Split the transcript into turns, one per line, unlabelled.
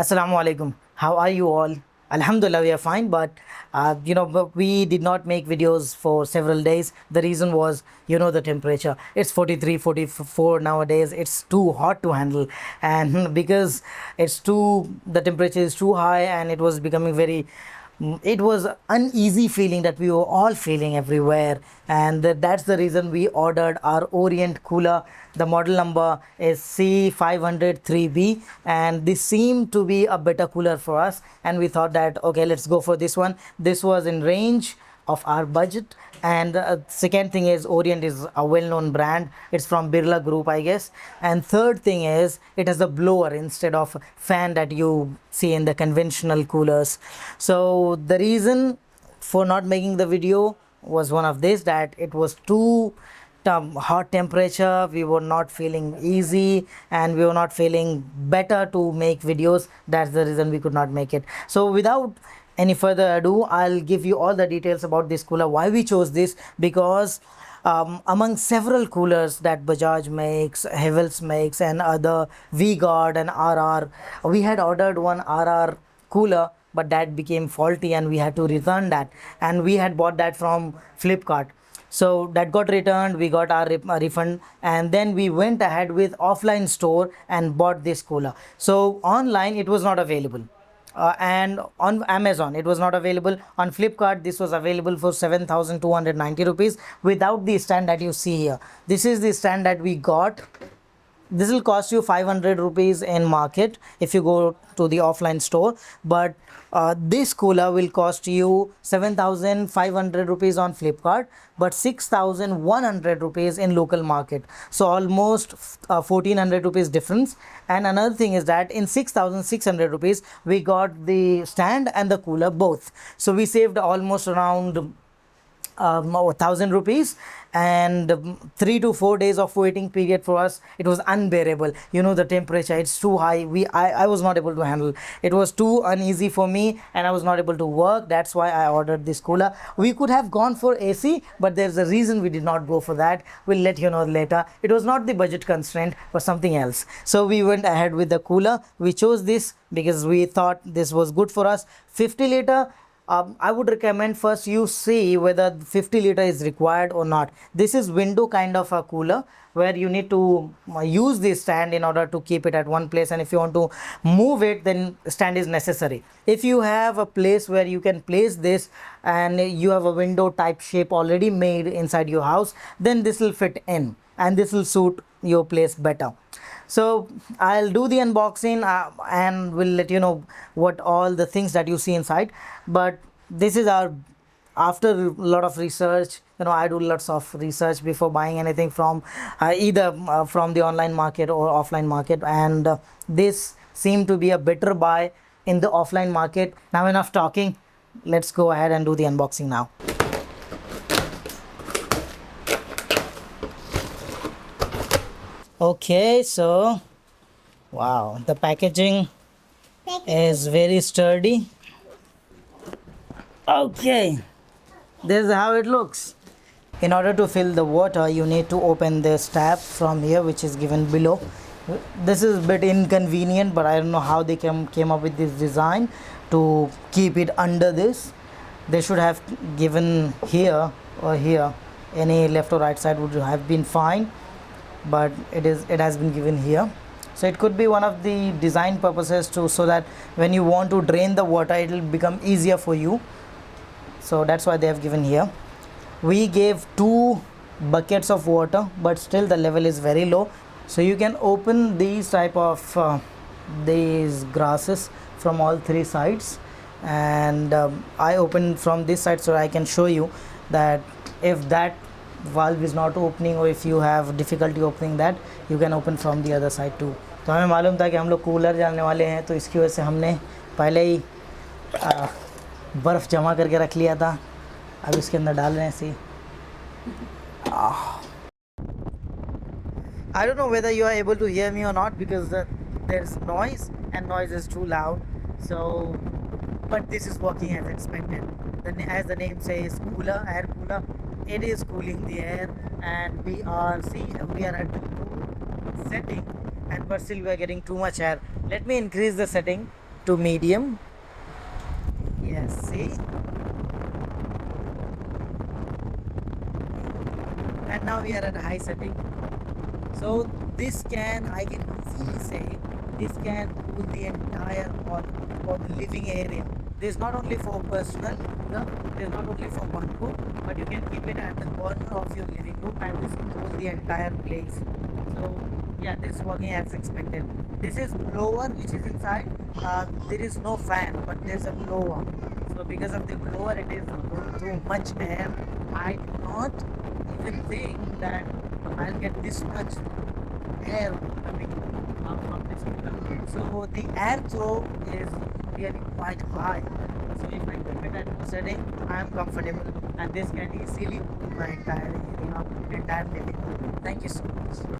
Assalamu alaikum. How are you all? Alhamdulillah, we are fine, but but we did not make videos for several days. The reason was, the temperature. It's 43, 44 nowadays. It's too hot to handle, and because the temperature is too high, and it was becoming very it was uneasy feeling that we were all feeling everywhere, and that's the reason we ordered our Orient cooler. The model number is C503B, and this seemed to be a better cooler for us, and we thought that okay, let's go for this one. This was in range of our budget. And second thing is, Orient is a well-known brand. It's from Birla Group, I guess. And third thing is, it has a blower instead of fan that you see in the conventional coolers. So the reason for not making the video was one of this, that it was too hot temperature. We were not feeling easy, and we were not feeling better to make videos. That's the reason we could not make it. So without any further ado, I'll give you all the details about this cooler, why we chose this. Because among several coolers that Bajaj makes, Havells makes, and other V-Guard and RR, we had ordered one RR cooler, but that became faulty and we had to return that, and we had bought that from Flipkart. So that got returned, we got our refund, and then we went ahead with offline store and bought this cooler. So online it was not available, and on Amazon it was not available. On Flipkart this was available for 7,290 rupees without the stand that you see here. This is the stand that we got. This will cost you 500 rupees in market if you go to the offline store, but this cooler will cost you 7,500 rupees on Flipkart, but 6,100 rupees in local market. So almost 1,400 rupees difference. And another thing is that in 6,600 rupees we got the stand and the cooler both. So we saved almost around 1,000 rupees, and 3 to 4 days of waiting period for us. It was unbearable. The temperature, it's too high. I was not able to handle. It was too uneasy for me, and I was not able to work. That's why I ordered this cooler. We could have gone for AC, but there's a reason we did not go for that. We'll let you know later. It was not the budget constraint, but something else. So we went ahead with the cooler. We chose this because we thought this was good for us. 50 liter. I would recommend first you see whether 50 liter is required or not. This is window kind of a cooler where you need to use this stand in order to keep it at one place, and if you want to move it, then stand is necessary. If you have a place where you can place this and you have a window type shape already made inside your house, then this will fit in and this will suit your place better. So I'll do the unboxing and will let you know what all the things that you see inside. But this is after a lot of research. I do lots of research before buying anything from either from the online market or offline market, and this seemed to be a better buy in the offline market. Now enough talking, let's go ahead and do the unboxing now. Okay, so wow, the packaging is very sturdy. Okay, this is how it looks. In order to fill the water, you need to open this tap from here, which is given below. This is a bit inconvenient, but I don't know how they came up with this design to keep it under this. They should have given here or here. Any left or right side would have been fine, but it has been given here. So it could be one of the design purposes too, so that when you want to drain the water, it will become easier for you. So that's why they have given here. We gave 2 buckets of water, but still the level is very low. So you can open these type of these grasses from all 3 sides, and I opened from this side so I can show you that if that valve is not opening, or if you have difficulty opening that, you can open from the other side too. तो हमें मालूम था कि हम लोग cooler डालने वाले हैं, तो इसकी वजह से हमने पहले ही बर्फ़ जमा करके रख लिया था. अब इसके अंदर डाल रहे हैं इसे. I don't know whether you are able to hear me or not, because there's noise and noise is too loud. So but this is working as expected. As the name says, cooler, air cooler, it is cooling the air, and we are at the setting, and but still we are getting too much air. Let me increase the setting to medium. Yes, see. And now we are at a high setting. So this can, I can easily say, this can cool the entire or the living area. This is not only for personal, this is not only for one room, but you can keep it at the corner of your living room and this will cool the entire place. So yeah, this is working as expected. This is blower which is inside. There is no fan, but there's a blower. So because of the blower, it is going too much air. I do not even think that I'll get this much air coming from this cooler. So the air flow is really quite high. So if I keep it at low setting, I am comfortable and this can easily cool my entire area, entire living room. Thank you so much.